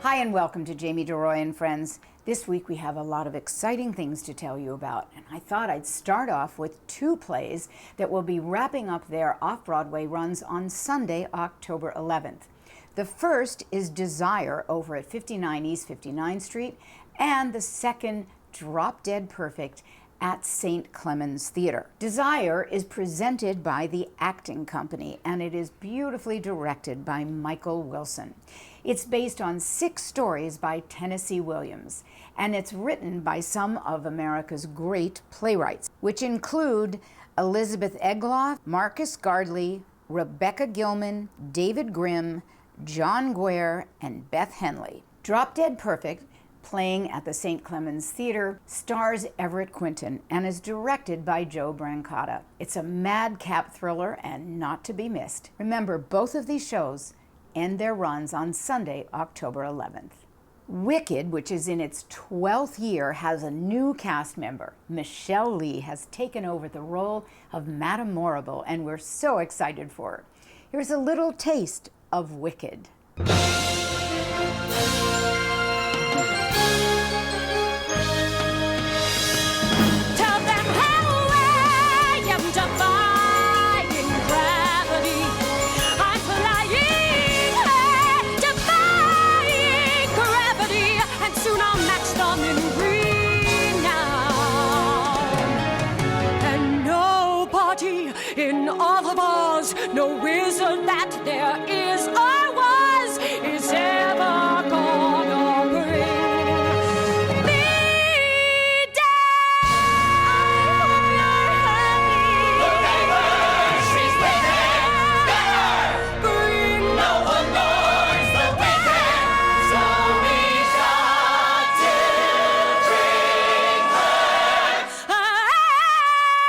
Hi and welcome to Jamie deRoy and Friends. This week we have a lot of exciting things to tell you about, and I thought I'd start off with two plays that will be wrapping up their off-Broadway runs on Sunday, October 11th. The first is Desire over at 59 East 59th Street, and the second, Drop Dead Perfect, at St. Clemens Theater. Desire is presented by the Acting Company, and it is beautifully directed by Michael Wilson. It's based on 6 stories by Tennessee Williams, and it's written by some of America's great playwrights, which include Elizabeth Egloff, Marcus Gardley, Rebecca Gilman, David Grimm, John Guare, and Beth Henley. Drop Dead Perfect, playing at the St. Clemens Theater, stars Everett Quinton and is directed by Joe Brancato. It's a madcap thriller and not to be missed. Remember, both of these shows end their runs on Sunday, October 11th. Wicked, which is in its 12th year, has a new cast member. Michelle Lee has taken over the role of Madame Morrible, and we're so excited for her. Here's a little taste of Wicked. In all of Oz, no wizard that there is or was is ever gonna bring me down. She's wicked, bring no one knows the wicked, so we got to bring her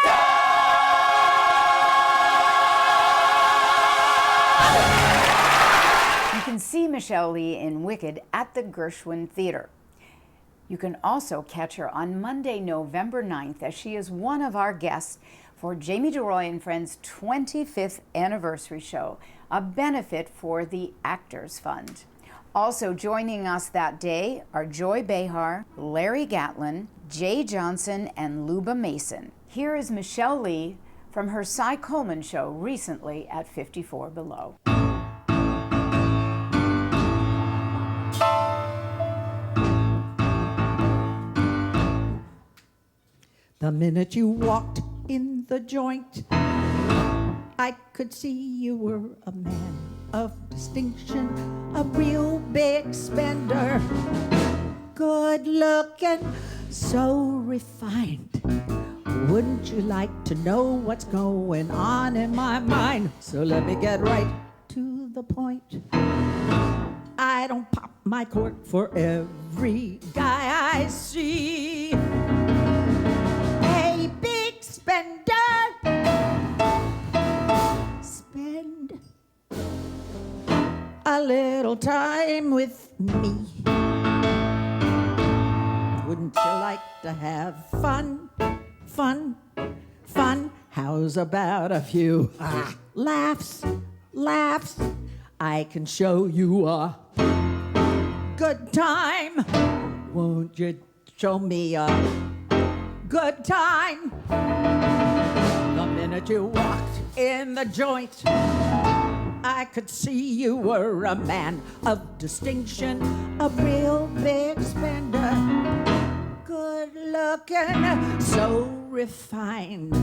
down. You can see Michelle Lee in Wicked at the Gershwin Theater. You can also catch her on Monday, November 9th, as she is one of our guests for Jamie deRoy and Friends' 25th anniversary show, a benefit for the Actors Fund. Also joining us that day are Joy Behar, Larry Gatlin, Jay Johnson, and Luba Mason. Here is Michelle Lee from her Cy Coleman show recently at 54 Below. The minute you walked in the joint, I could see you were a man of distinction, a real big spender, good looking, so refined. Wouldn't you like to know what's going on in my mind? So let me get right to the point. I don't pop my cork for every guy I see. Hey, big spender, spend a little time with me. Wouldn't you like to have fun, fun, fun? How's about a few laughs, laughs? I can show you a good time. Won't you show me a good time? The minute you walked in the joint, I could see you were a man of distinction, a real big spender, good looking, so refined.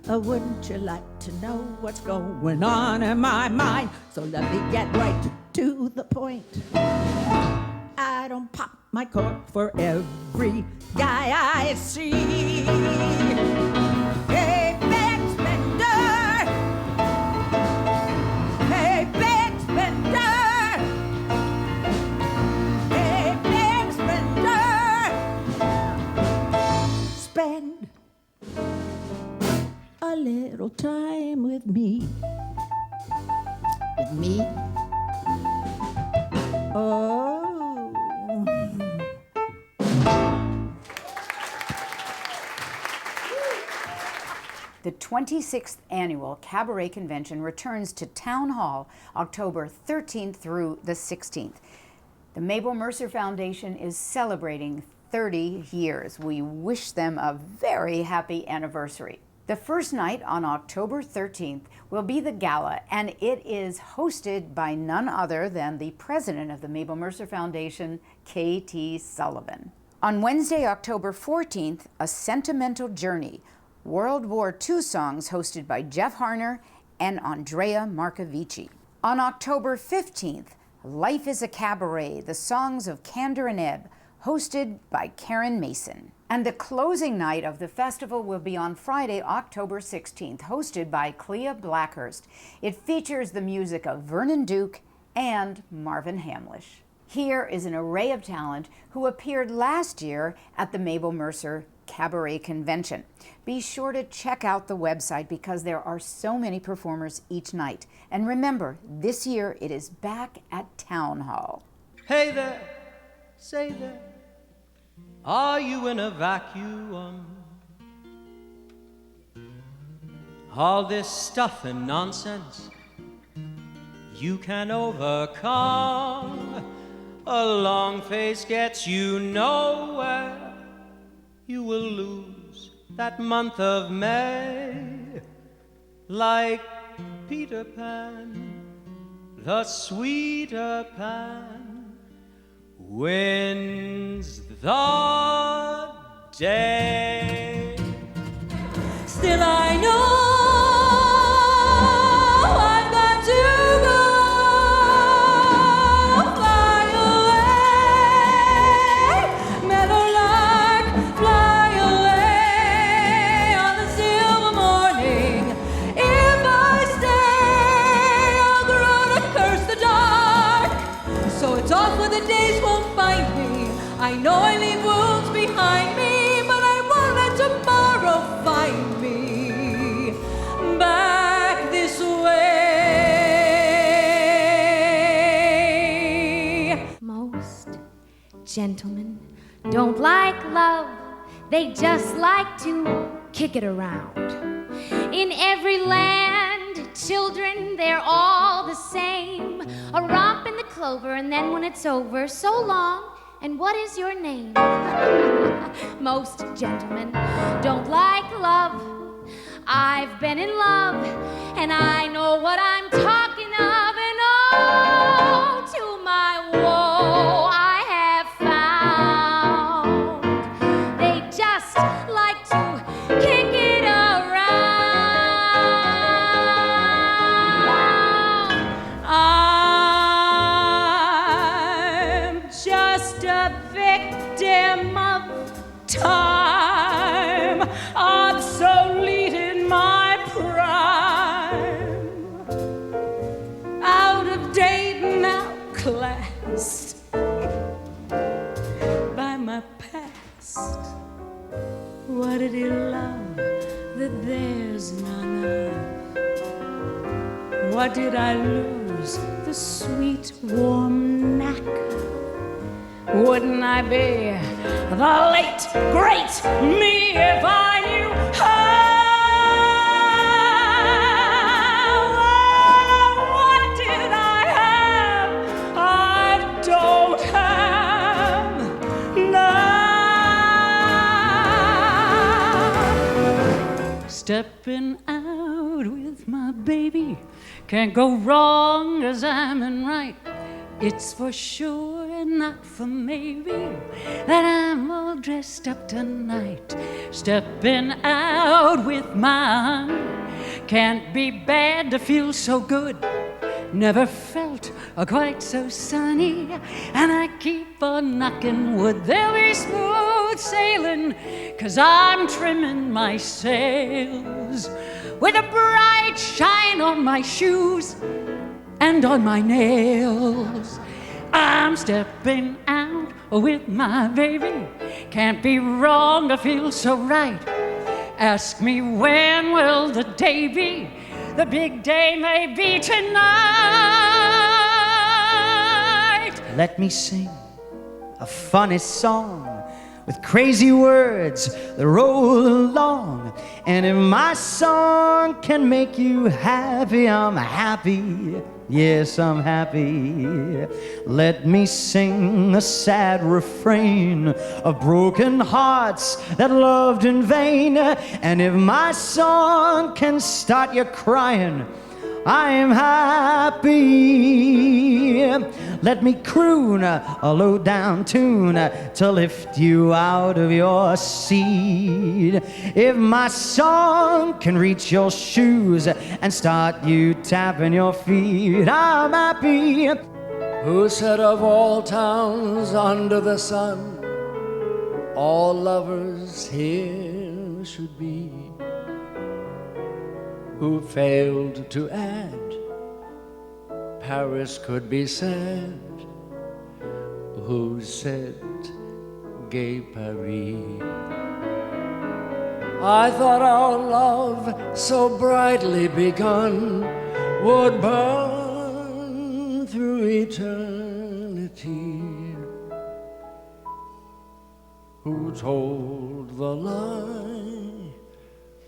Wouldn't you like to know what's going on in my mind? So let me get right to the point. I don't pop my cork for every guy I see. Hey, big spender. Hey, big spender. Hey, big spender. Spend a little time with me. With me? Oh. The 26th Annual Cabaret Convention returns to Town Hall October 13th through the 16th. The Mabel Mercer Foundation is celebrating 30 years. We wish them a very happy anniversary. The first night on October 13th will be the gala, and it is hosted by none other than the president of the Mabel Mercer Foundation, K.T. Sullivan. On Wednesday, October 14th, A Sentimental Journey, World War II songs hosted by Jeff Harner and Andrea Marcovici. On October 15th, Life is a Cabaret, the songs of Candor and Ebb, hosted by Karen Mason. And the closing night of the festival will be on Friday, October 16th, hosted by Clea Blackhurst. It features the music of Vernon Duke and Marvin Hamlish. Here is an array of talent who appeared last year at the Mabel Mercer Cabaret Convention. Be sure to check out the website because there are so many performers each night. And remember, this year it is back at Town Hall. Hey there, say there, are you in a vacuum? All this stuff and nonsense you can overcome. A long face gets you nowhere. You will lose that month of May. Like Peter Pan, the sweeter Pan wins the day. Still I know I've got to go fly away, meadowlark, fly away on the silver morning. If I stay, I'll grow to curse the dark. So it's off where the days won't find me. I know I leave wounds behind me, but I won't let tomorrow find me back this way. Most gentlemen don't like love, they just like to kick it around. In every land, children, they're all the same. A romp in the clover, and then when it's over, so long, and what is your name? Most gentlemen don't like love. I've been in love, and I know what I'm talking of, and oh, to my woe, I have found they just like to kick it around. I'm just a victim of time, obsolete in my prime, out of date and outclassed by my past. What did he love that there's none of? What did I lose? The sweet warm knack. Wouldn't I be the late great me if I knew how? What did I have? I don't have now. Stepping out with my baby, can't go wrong as I'm in right. It's for sure and not for maybe that I'm all dressed up tonight. Stepping out with mine, can't be bad to feel so good. Never felt quite so sunny, and I keep on knocking wood. They'll be smooth sailing, 'cause I'm trimming my sails with a bright shine on my shoes and on my nails. I'm stepping out with my baby, can't be wrong to feel so right. Ask me when will the day be? The big day may be tonight. Let me sing a funny song with crazy words that roll along. And if my song can make you happy, I'm happy Yes, I'm happy. Let me sing a sad refrain of broken hearts that loved in vain. And if my song can start you crying, I am happy. Let me croon a low-down tune to lift you out of your seat. If my song can reach your shoes and start you tapping your feet, I'm happy. Who said of all towns under the sun, all lovers here should be? Who failed to add, Paris could be sad? Who said, Gay Paris? I thought our love, so brightly begun, would burn through eternity. Who told the lie,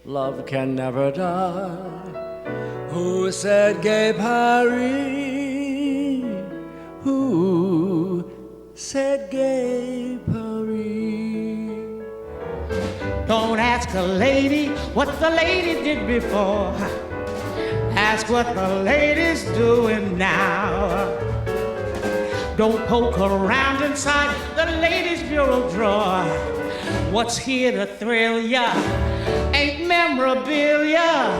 love can never die? Who said Gay Paris? Who said Gay Paris? Don't ask a lady what the lady did before. Ask what the lady's doing now. Don't poke around inside the ladies' bureau drawer. What's here to thrill ya ain't memorabilia.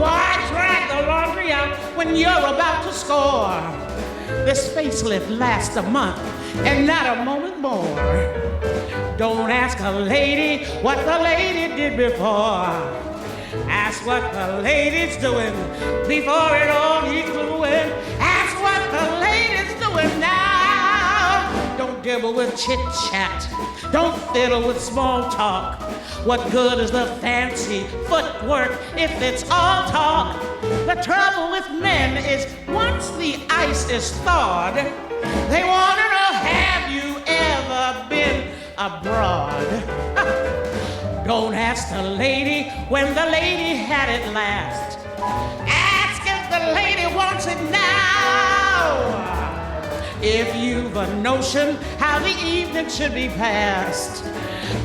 Why drag the laundry out when you're about to score? This facelift lasts a month and not a moment more. Don't ask a lady what the lady did before. Ask what the lady's doing before it all needs gluing. Ask what the lady's doing now. Don't dibble with chit-chat. Don't fiddle with small talk. What good is the fancy footwork if it's all talk? The trouble with men is once the ice is thawed, they want to know, have you ever been abroad? Don't ask the lady when the lady had it last. Ask if the lady wants it now. If you've a notion how the evening should be passed,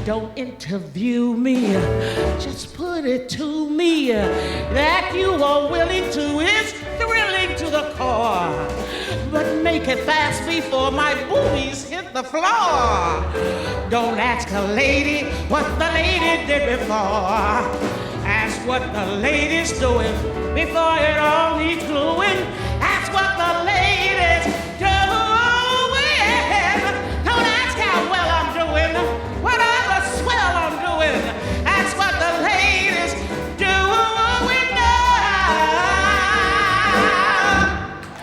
don't interview me, just put it to me that you are willing to is thrilling to the core. But make it fast before my boobies hit the floor. Don't ask a lady what the lady did before. Ask what the lady's doing before it all needs gluing. Ask what the lady's doing. Don't ask how well I'm doing, what other swell I'm doing. Ask what the lady's doing now.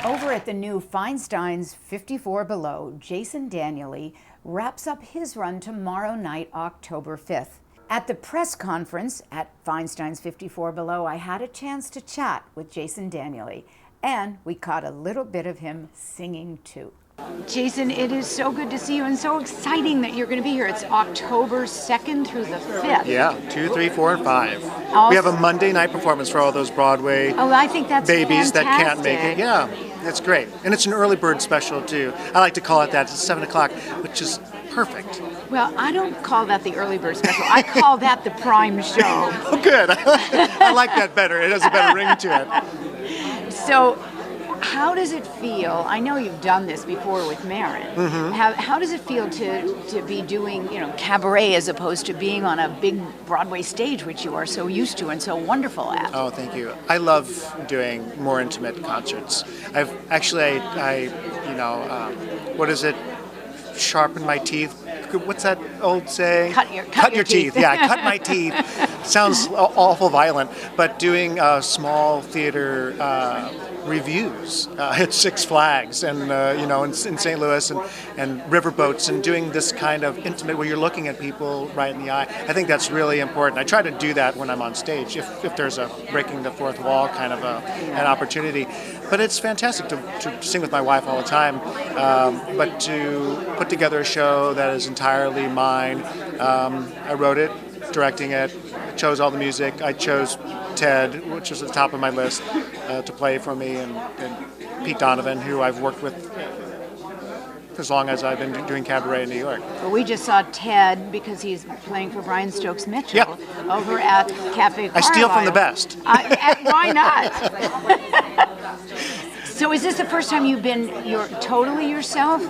Over at the new Feinstein's 54 Below, Jason Daniely wraps up his run tomorrow night, October 5th. At the press conference at Feinstein's 54 Below, I had a chance to chat with Jason Daniely, and we caught a little bit of him singing too. Jason, it is so good to see you and so exciting that you're going to be here. It's October 2nd through the 5th. Yeah, 2, 3, 4, and 5. Also, we have a Monday night performance for all those Broadway I think that's babies fantastic. that can't make it. Yeah, that's great. And it's an early bird special, too. I like to call it that. It's 7 o'clock, which is perfect. Well, I don't call that the early bird special. I call that the prime show. Oh, good. I like that better. It has a better ring to it. So, how does it feel? I know you've done this before with Marin. Mm-hmm. How does it feel to be doing, cabaret as opposed to being on a big Broadway stage, which you are so used to and so wonderful at? Oh, thank you. I love doing more intimate concerts. I've actually, what is it? Sharpen my teeth. What's that old saying? Cut your teeth. Yeah, cut my teeth. Sounds awful violent, but doing small theater reviews at Six Flags and in St. Louis and riverboats, and doing this kind of intimate where you're looking at people right in the eye. I think that's really important. I try to do that when I'm on stage if there's a breaking the fourth wall kind of an opportunity. But it's fantastic to sing with my wife all the time, but to put together a show that is entirely mine. I wrote it, directing it, chose all the music. I chose Ted, which is at the top of my list, to play for me, and Pete Donovan, who I've worked with for as long as I've been doing Cabaret in New York. Well, we just saw Ted, because he's playing for Brian Stokes Mitchell, Yep. over at Cafe Carlisle. I steal from the best. Why not? So is this the first time you've been totally yourself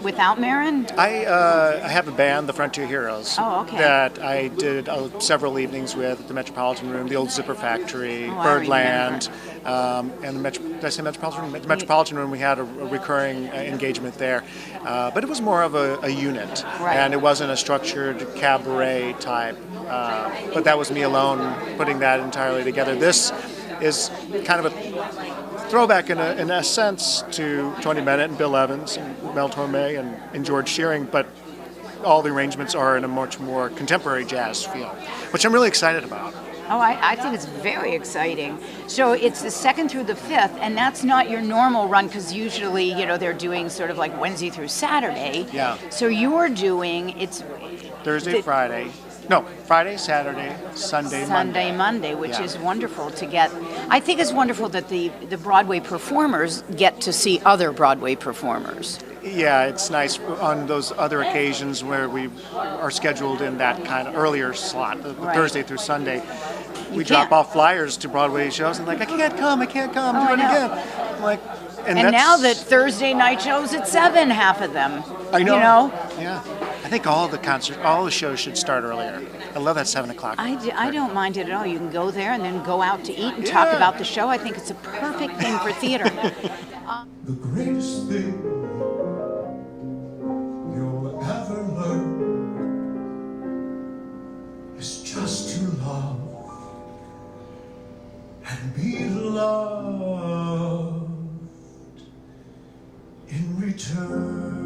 without Marin? I have a band, the Frontier Heroes, Oh, okay. that I did several evenings with at the Metropolitan Room, the old Zipper Factory, I Birdland, and did I say Metropolitan Room? The Metropolitan Room, we had a recurring engagement there. But it was more of a unit, Right. and it wasn't a structured cabaret type. But that was me alone putting that entirely together. This is kind of a throwback in a sense to Tony Bennett and Bill Evans and Mel Torme and George Shearing, but all the arrangements are in a much more contemporary jazz feel, which I'm really excited about. Oh, I think it's very exciting. So it's the 2nd through the 5th, and that's not your normal run, because usually, they're doing sort of like Wednesday through Saturday. Yeah. So you're doing, it's Thursday, Friday. No, Friday, Saturday, Sunday, Monday, which Yeah. is wonderful to get. I think it's wonderful that the Broadway performers get to see other Broadway performers. Yeah, it's nice on those other occasions where we are scheduled in that kind of earlier slot, the Right. Thursday through Sunday. We can't- drop off flyers to Broadway shows and like, I can't come, Oh, do I it know. again. I'm like, And that's- now that Thursday night shows at 7, half of them. I know. You know? Yeah. I think all the shows should start earlier. I love that 7 o'clock. I don't mind it at all. You can go there and then go out to eat and talk Yeah. about the show. I think it's a perfect thing for theater. The greatest thing you'll ever learn is just to love and be loved in return.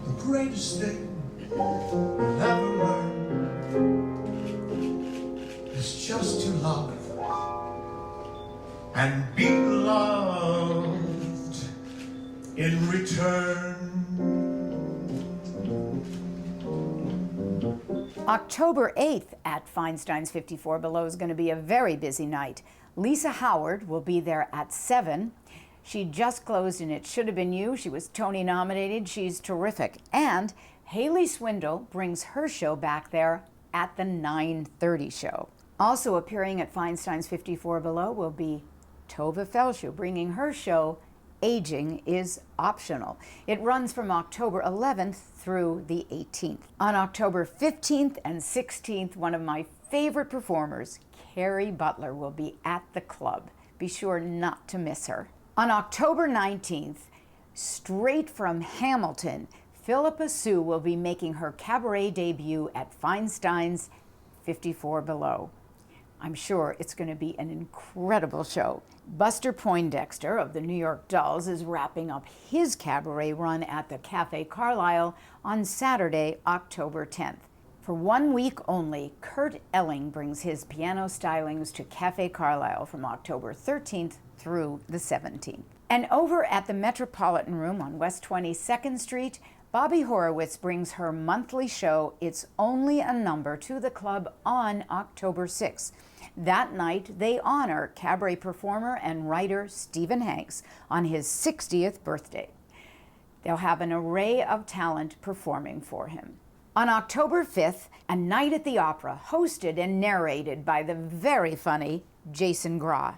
The greatest thing you'll ever learn is just to love and be loved in return. October 8th at Feinstein's 54 Below is going to be a very busy night. Lisa Howard will be there at 7. She just closed in It Should Have Been You. She was Tony nominated. She's terrific. And Haley Swindle brings her show back there at the 9:30 show. Also appearing at Feinstein's 54 Below will be Tova Felshu, bringing her show Aging is Optional. It runs from October 11th through the 18th. On October 15th and 16th, one of my favorite performers, Carrie Butler, will be at the club. Be sure not to miss her. On October 19th, straight from Hamilton, Philippa Sue will be making her cabaret debut at Feinstein's 54 Below. I'm sure it's going to be an incredible show. Buster Poindexter of the New York Dolls is wrapping up his cabaret run at the Cafe Carlisle on Saturday, October 10th. For 1 week only, Kurt Elling brings his piano stylings to Cafe Carlisle from October 13th through the 17th. And over at the Metropolitan Room on West 22nd Street, Bobby Horowitz brings her monthly show, It's Only a Number, to the club on October 6th. That night, they honor cabaret performer and writer Stephen Hanks on his 60th birthday. They'll have an array of talent performing for him. On October 5th, a night at the opera, hosted and narrated by the very funny Jason Graw.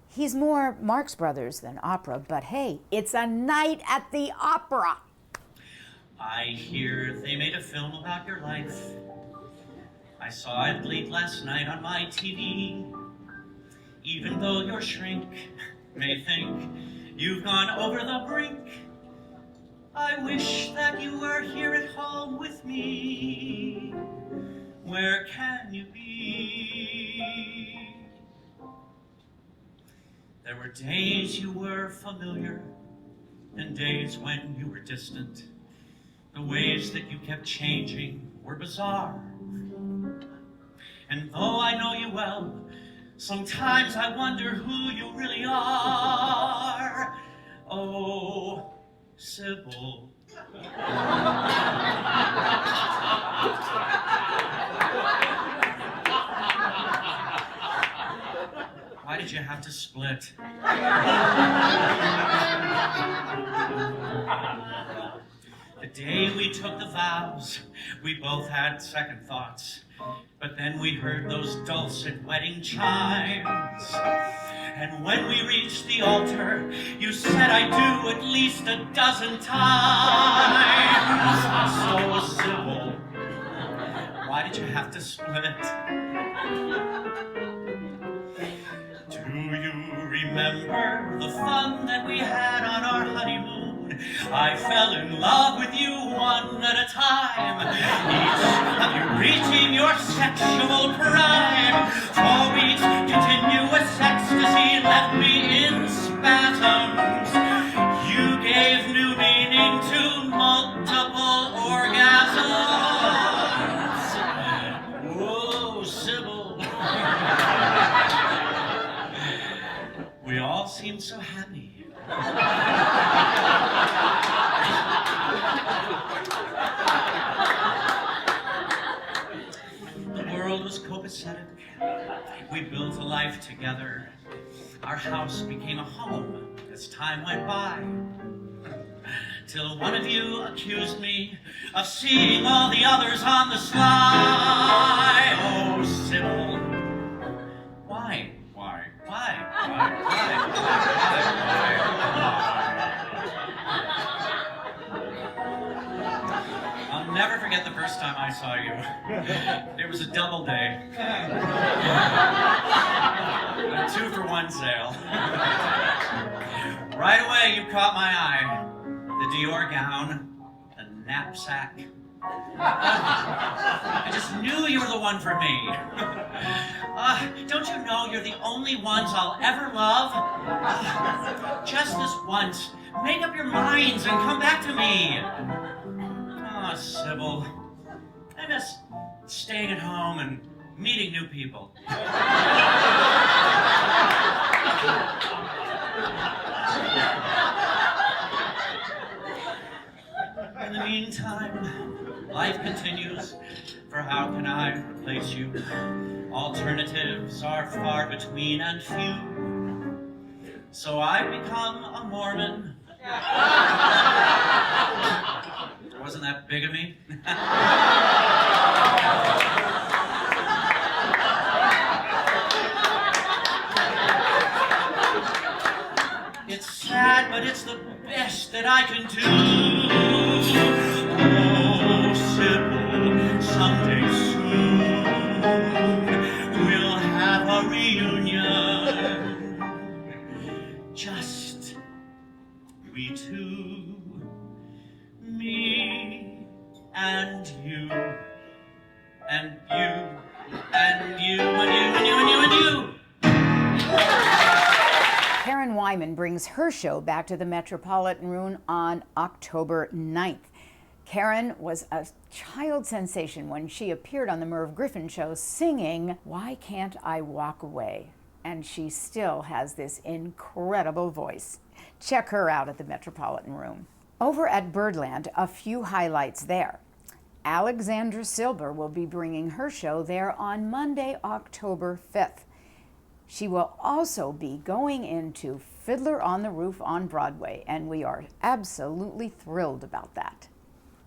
He's more Marx Brothers than opera, but hey, it's a night at the opera. I hear they made a film about your life. I saw it late last night on my TV. Even though your shrink may think you've gone over the brink, I wish that you were here at home with me. Where can you be? There were days you were familiar and days when you were distant. The ways that you kept changing were bizarre. And though I know you well, sometimes I wonder who you really are. Oh, Sybil. Why did you have to split? The day we took the vows, we both had second thoughts. But then we heard those dulcet wedding chimes. And when we reached the altar, you said I do at least a dozen times. So, Sybil, why did you have to split? Do you remember the fun that we had on our honeymoon? I fell in love with you one at a time, each of you reaching your sexual prime. 4 weeks continuous ecstasy left me in spasms. You gave new meaning to multiple orgasms. Whoa, Sybil. We all seemed so happy. The world was copacetic. We built a life together. Our house became a home as time went by. Till one of you accused me of seeing all the others on the sly. Oh, Sybil. Why? I'll never forget the first time I saw you. It was a double day. A 2-for-1 sale. Right away, you caught my eye. The Dior gown, the knapsack. I just knew you were the one for me. Don't you know you're the only ones I'll ever love? Just this once. Make up your minds and come back to me. Sybil, I miss staying at home and meeting new people. In the meantime, life continues, for how can I replace you? Alternatives are far between and few. So I've become a Mormon. Wasn't that big of me? It's sad, but it's the best that I can do. Oh, Sybil, someday soon we'll have a reunion. Just we two. Me and you, and you, and you, and you, and you, and you, and you. Karen Wyman brings her show back to the Metropolitan Room on October 9th. Karen was a child sensation when she appeared on the Merv Griffin show singing "Why Can't I Walk Away?" And she still has this incredible voice. Check her out at the Metropolitan Room. Over at Birdland, a few highlights there. Alexandra Silber will be bringing her show there on Monday, October 5th. She will also be going into Fiddler on the Roof on Broadway, and we are absolutely thrilled about that.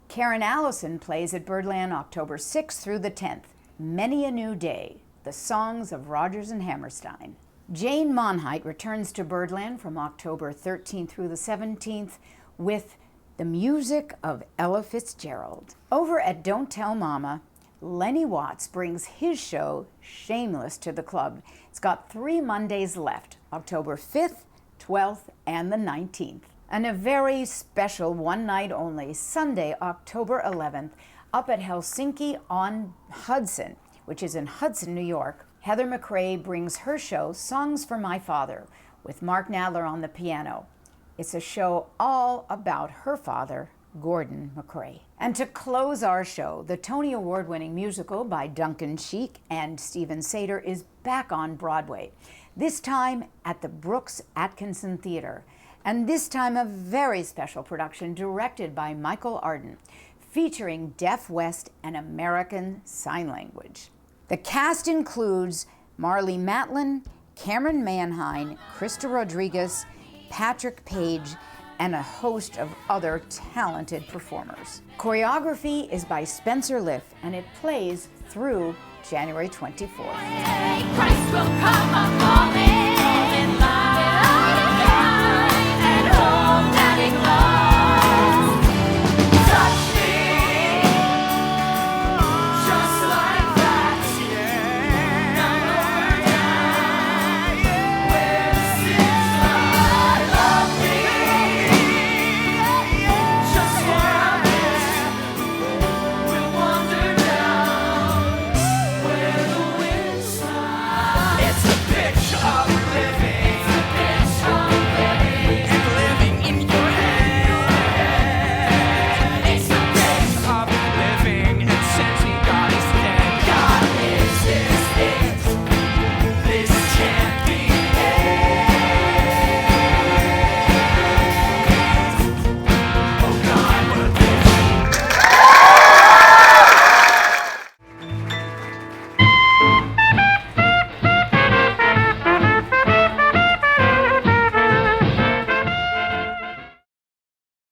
Karen Allison plays at Birdland October 6th through the 10th. Many a New Day, the songs of Rodgers and Hammerstein. Jane Monheit returns to Birdland from October 13th through the 17th with the music of Ella Fitzgerald. Over at Don't Tell Mama, Lenny Watts brings his show, Shameless, to the club. It's got 3 Mondays left, October 5th, 12th, and the 19th. And a very special one-night only, Sunday, October 11th, up at Helsinki on Hudson, which is in Hudson, New York. Heather McRae brings her show, Songs for My Father, with Mark Nadler on the piano. It's a show all about her father, Gordon McRae. And to close our show, the Tony Award-winning musical by Duncan Sheik and Stephen Sater is back on Broadway, this time at the Brooks Atkinson Theater. And this time a very special production directed by Michael Arden, featuring Deaf West and American Sign Language. The cast includes Marlee Matlin, Cameron Manheim, Krista Rodriguez, Patrick Page, and a host of other talented performers. Choreography is by Spencer Liff, and it plays through January 24th. Christ will come a-calling.